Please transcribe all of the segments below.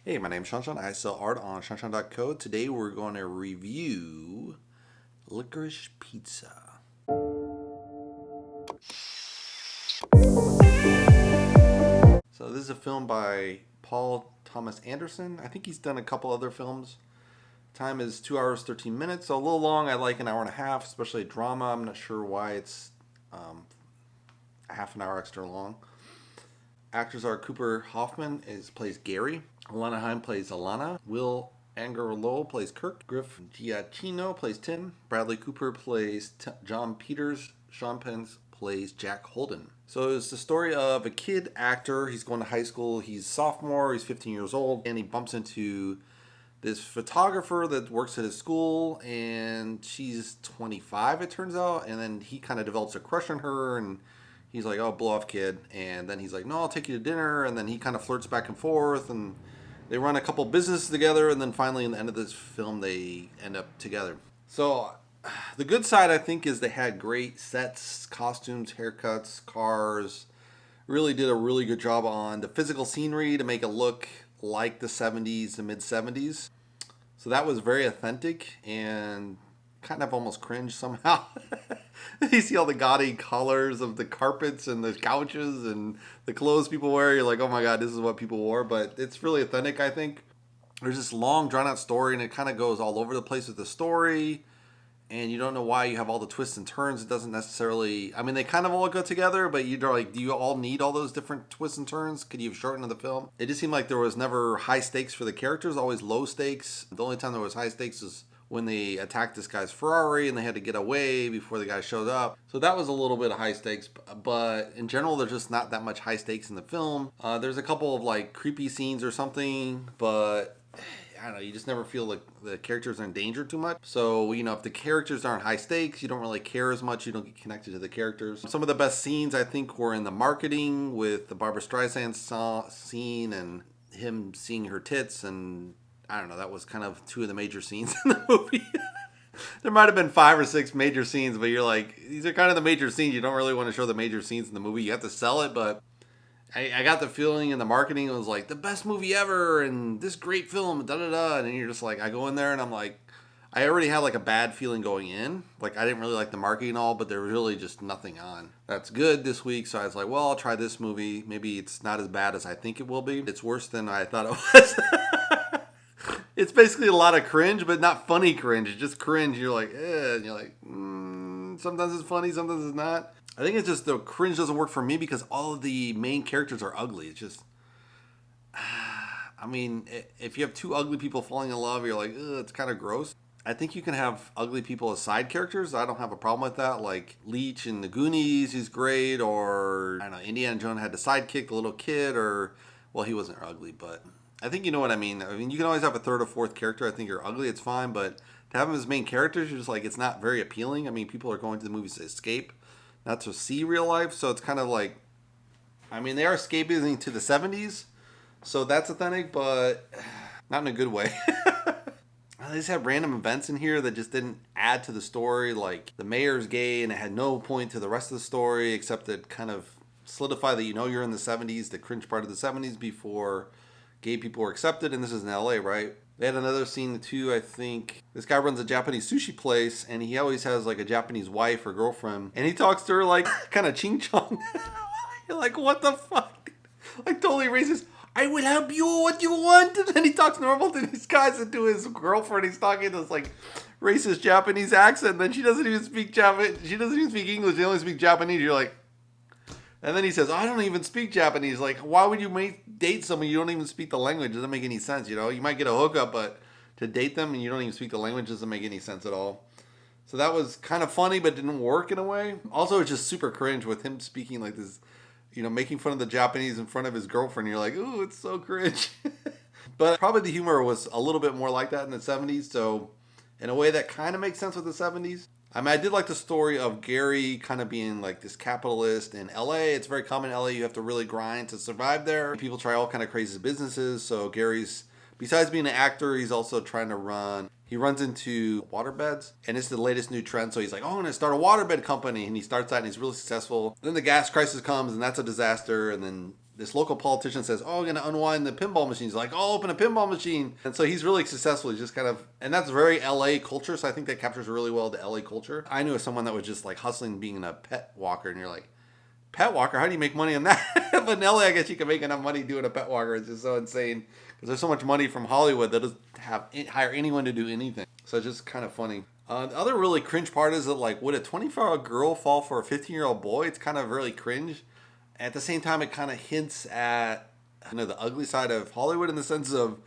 Hey, my name's Shanshan. I sell art on shanshan.co. Today we're going to review Licorice PIzza. So this is a film by Paul Thomas Anderson. I think he's done a couple other films. Time is 2 hours, 13 minutes. So a little long. I like an hour and a half, especially drama. I'm not sure why it's a half an hour extra long. Actors are Cooper Hoffman plays Gary. Alana Haim plays Alana. Will Angarol plays Kirk. Griff Giacchino plays Tim. Bradley Cooper plays John Peters. Sean Penn plays Jack Holden. So it's the story of a kid actor. He's going to high school. He's sophomore. He's 15 years old. And he bumps into this photographer that works at his school. And she's 25, it turns out. And then he kind of develops a crush on her. And he's like, oh, blow off, kid. And then he's like, no, I'll take you to dinner. And then he kind of flirts back and forth. And they run a couple businesses together. And then finally, in the end of this film, they end up together. So the good side, I think, is they had great sets, costumes, haircuts, cars. Really did a really good job on the physical scenery to make it look like the 70s, the mid-70s. So that was very authentic and kind of almost cringe somehow. You see all the gaudy colors of the carpets and the couches and the clothes people wear. You're like, oh my God, this is what people wore. But it's really authentic, I think. There's this long, drawn-out story, and it kind of goes all over the place with the story. And you don't know why you have all the twists and turns. It doesn't necessarily... I mean, they kind of all go together, but you're like, do you all need all those different twists and turns? Could you have shortened the film? It just seemed like there was never high stakes for the characters, always low stakes. The only time there was high stakes is when they attacked this guy's Ferrari and they had to get away before the guy showed up. So that was a little bit of high stakes, but in general, there's just not that much high stakes in the film. There's a couple of like creepy scenes or something, but I don't know, you just never feel like the characters are in danger too much. So, you know, if the characters aren't high stakes, you don't really care as much. You don't get connected to the characters. Some of the best scenes, I think, were in the marketing with the Barbra Streisand scene and him seeing her tits. And I don't know, that was kind of two of the major scenes in the movie. There might have been 5 or 6 major scenes, but you're like, these are kind of the major scenes. You don't really want to show the major scenes in the movie. You have to sell it, but I got the feeling in the marketing it was like the best movie ever and this great film, da-da-da. And then you're just like, I go in there and I'm like, I already had like a bad feeling going in. Like I didn't really like the marketing and all, but there was really just nothing on that's good this week. So I was like, well, I'll try this movie. Maybe it's not as bad as I think it will be. It's worse than I thought it was. It's basically a lot of cringe, but not funny cringe. It's just cringe. You're like, eh. And you're like, sometimes it's funny, sometimes it's not. I think it's just the cringe doesn't work for me because all of the main characters are ugly. It's just, I mean, if you have 2 ugly people falling in love, you're like, ugh, it's kind of gross. I think you can have ugly people as side characters. I don't have a problem with that. Like Leech in the Goonies, he's great. Or, I don't know, Indiana Jones had the sidekick, the little kid. Or, well, he wasn't ugly, but I think you know what I mean. I mean, you can always have a 3rd or 4th character. I think you're ugly, it's fine. But to have them as main characters, you're just like, it's not very appealing. I mean, people are going to the movies to escape, not to see real life. So it's kind of like, I mean, they are escaping to the 70s. So that's authentic, but not in a good way. They just had random events in here that just didn't add to the story. Like the mayor's gay and it had no point to the rest of the story except to kind of solidify that you know you're in the 70s, the cringe part of the 70s before gay people were accepted. And this is in LA, right? They had another scene too, I think. This guy runs a Japanese sushi place and he always has like a Japanese wife or girlfriend. And he talks to her like kind of ching-chong. You're like, what the fuck? Like totally racist. I will help you, what you want. And then he talks normal to these guys and to his girlfriend. He's talking this like racist Japanese accent. And then she doesn't even speak Japanese. She doesn't even speak English. They only speak Japanese. You're like, and then he says, I don't even speak Japanese. Like, why would you date someone you don't even speak the language? It doesn't make any sense, you know? You might get a hookup, but to date them and you don't even speak the language doesn't make any sense at all. So that was kind of funny, but didn't work in a way. Also, it's just super cringe with him speaking like this, you know, making fun of the Japanese in front of his girlfriend. You're like, ooh, it's so cringe. But probably the humor was a little bit more like that in the 70s. So in a way that kind of makes sense with the 70s. I mean, I did like the story of Gary kind of being like this capitalist in LA. It's very common in LA. You have to really grind to survive there. People try all kind of crazy businesses. So Gary's, besides being an actor, he's also trying to run. He runs into waterbeds, and it's the latest new trend. So he's like, oh, I'm going to start a waterbed company. And he starts that, and he's really successful. Then the gas crisis comes, and that's a disaster. And then this local politician says, oh, I'm going to unwind the pinball machine. He's like, oh, open a pinball machine. And so he's really successful. He's just kind of, and that's very LA culture. So I think that captures really well the LA culture. I knew someone that was just like hustling being a pet walker. And you're like, pet walker? How do you make money on that? But in LA, I guess you can make enough money doing a pet walker. It's just so insane. Because there's so much money from Hollywood that doesn't hire anyone to do anything. So it's just kind of funny. The other really cringe part is that, like, would a 24-year-old girl fall for a 15-year-old boy? It's kind of really cringe. At the same time, it kind of hints at, the ugly side of Hollywood in the sense of,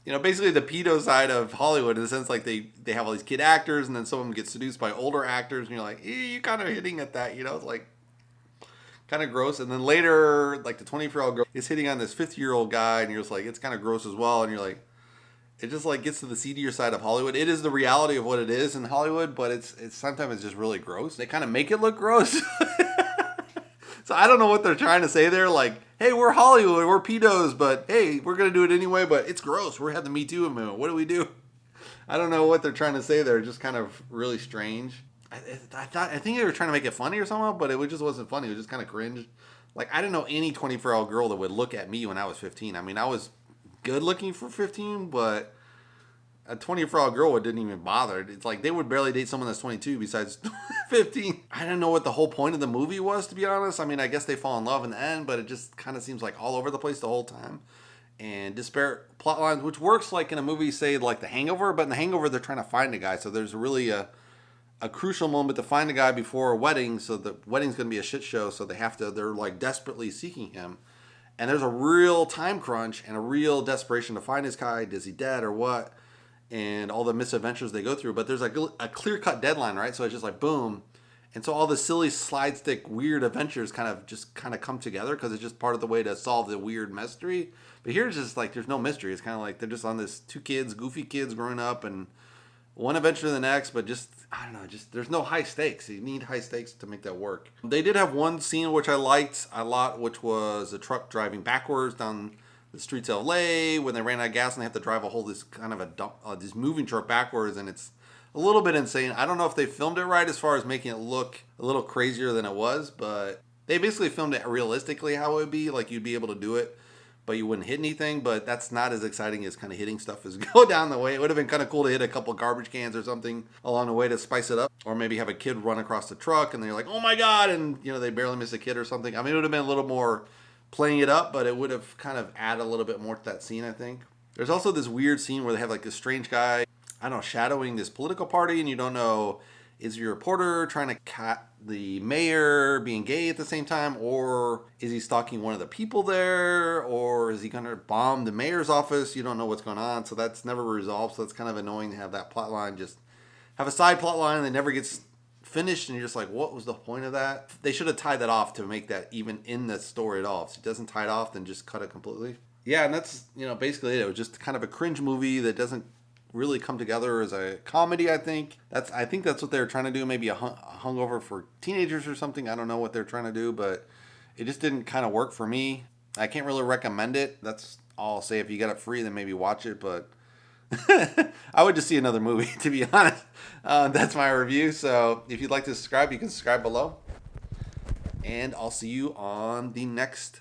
basically the pedo side of Hollywood in the sense like they have all these kid actors and then some of them get seduced by older actors and you're like, you're kind of hitting at that, it's like kind of gross. And then later, like the 24-year-old girl is hitting on this 50-year-old guy and you're just like, it's kind of gross as well. And you're like, it just like gets to the seedier side of Hollywood. It is the reality of what it is in Hollywood, but it's sometimes it's just really gross. They kind of make it look gross. So I don't know what they're trying to say there. Like, hey, we're Hollywood, we're pedos, but hey, we're going to do it anyway, but it's gross. We're having the Me Too movement. What do we do? I don't know what they're trying to say there. Just kind of really strange. I think they were trying to make it funny or something, but it just wasn't funny. It was just kind of cringe. Like, I didn't know any 24-year-old girl that would look at me when I was 15. I mean, I was good looking for 15, but a 24-year-old girl didn't even bother. It's like they would barely date someone that's 22 besides 15. I didn't know what the whole point of the movie was, to be honest. I mean, I guess they fall in love in the end, but it just kind of seems like all over the place the whole time. And disparate plot lines, which works like in a movie, say, like The Hangover, but in The Hangover, they're trying to find a guy. So there's really a crucial moment to find a guy before a wedding. So the wedding's going to be a shit show. So they're like desperately seeking him. And there's a real time crunch and a real desperation to find this guy. Is he dead or what? And all the misadventures they go through, but there's like a clear-cut deadline, right? So it's just like boom, and so all the silly slide stick weird adventures kind of come together because it's just part of the way to solve the weird mystery. But here it's just like there's no mystery. It's kind of like they're just on this goofy kids growing up, and one adventure to the next. But just I don't know, just there's no high stakes. You need high stakes to make that work. They did have one scene which I liked a lot, which was a truck driving backwards down the streets of LA when they ran out of gas and they have to drive this kind of this moving truck backwards, and it's a little bit insane. I don't know if they filmed it right as far as making it look a little crazier than it was, but they basically filmed it realistically how it would be. Like you'd be able to do it, but you wouldn't hit anything. But that's not as exciting as kind of hitting stuff as go down the way. It would have been kind of cool to hit a couple garbage cans or something along the way to spice it up, or maybe have a kid run across the truck and they're like, oh my god, and they barely miss a kid or something. I mean, it would have been a little more playing it up, but it would have kind of added a little bit more to that scene, I think. There's also this weird scene where they have like this strange guy, I don't know, shadowing this political party, and you don't know, is he a reporter trying to cat the mayor being gay at the same time, or is he stalking one of the people there, or is he going to bomb the mayor's office? You don't know what's going on, so that's never resolved, so it's kind of annoying to have that plot line just have a side plot line that never gets finished, and you're just like, what was the point of that? They should have tied that off to make that even in the story at all. If it doesn't tie it off, then just cut it completely. Yeah, and that's, basically it. It was just kind of a cringe movie that doesn't really come together as a comedy, I think. I think that's what they were trying to do, maybe a hungover for teenagers or something. I don't know what they're trying to do, but it just didn't kind of work for me. I can't really recommend it. That's all I'll say. If you get it free, then maybe watch it, but I would just see another movie, to be honest. That's my review. So if you'd like to subscribe, you can subscribe below. And I'll see you on the next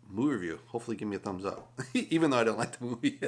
movie review. Hopefully give me a thumbs up, even though I don't like the movie.